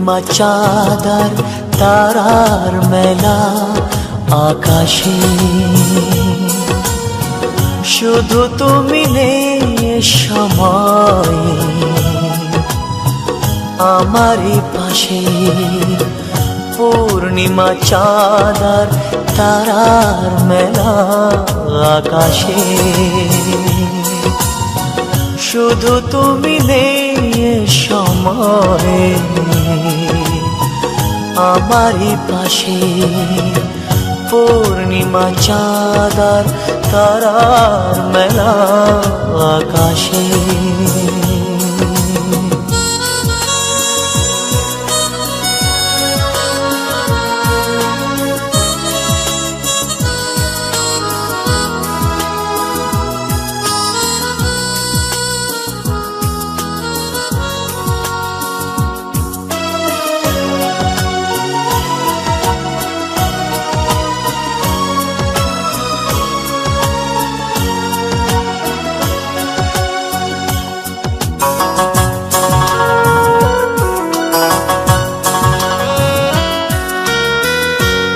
পূর্ণিমা চাঁদ আর তারার মেলা আকাশে, শুধু তুমি নেই সময় আমারই পাশে। পূর্ণিমা চাঁদ আর তারার মেলা আকাশে, শুধু তুমি নেই সময় আমারই পাশে। পূর্ণিমা চাঁদ আর তারার মেলা আকাশে।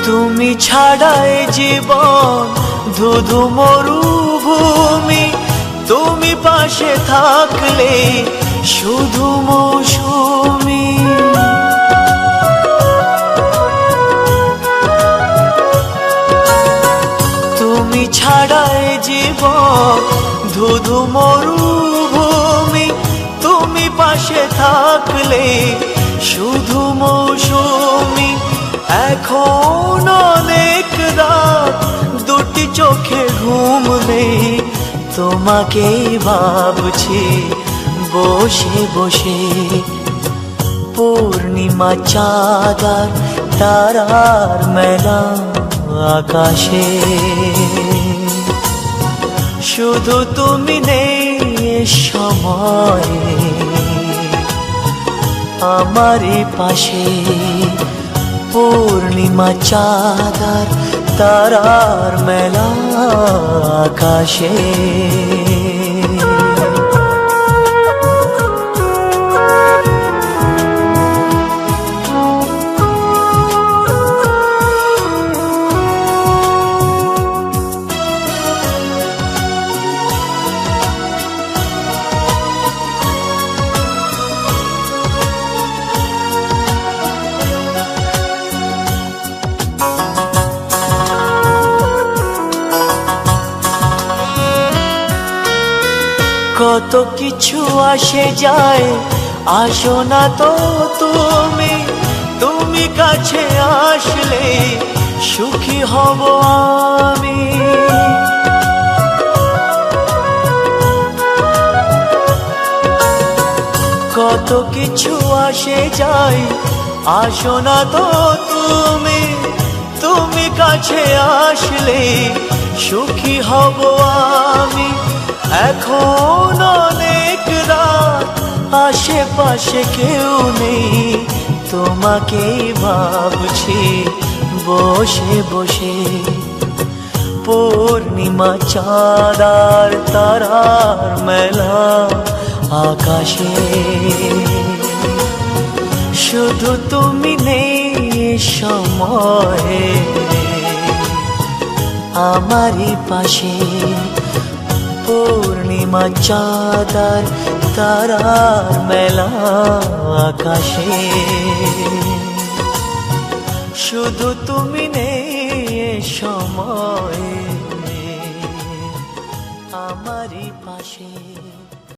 তুমি ছাড়াই জীবন ধুধু মরুভূমি, তুমি পাশে থাকলে শুধু মৌসুমি। তুমি ছাড়াই জীবন ধুধু মরুভূমি, তুমি পাশে থাকলে শুধু মৌসুমি। এখন অনেক রাত, দুটি চোখে ঘুম নেই, তোমাকেই ভাবছি বসে বসে। পূর্ণিমা চাঁদ আর তারার মেলা আকাশে, শুধু তুমি নেই সময় আমারই পাশে। পূর্ণিমা চাঁদ আর তারার মেলা আকাশে। কত কিছু আসে যায়, আসো না তো তুমি, তুমি কাছে আসলে সুখী হব আমি। কত কিছু আসে যায়, আসো না তো তুমি, তুমি কাছে আসলে সুখী হব আমি। এখন অনেক রাত, আশেপাশে কেউ নেই, তোমাকেই ভাবছি বসে বসে। পূর্ণিমা চাঁদ আর তারার মেলা আকাশে, শুধু তুমি নেই সময় আমারই পাশে। পূর্ণিমা চাঁদ আর তারার মেলা আকাশে, শুধু তুমি নেই সময় আমারই পাশে।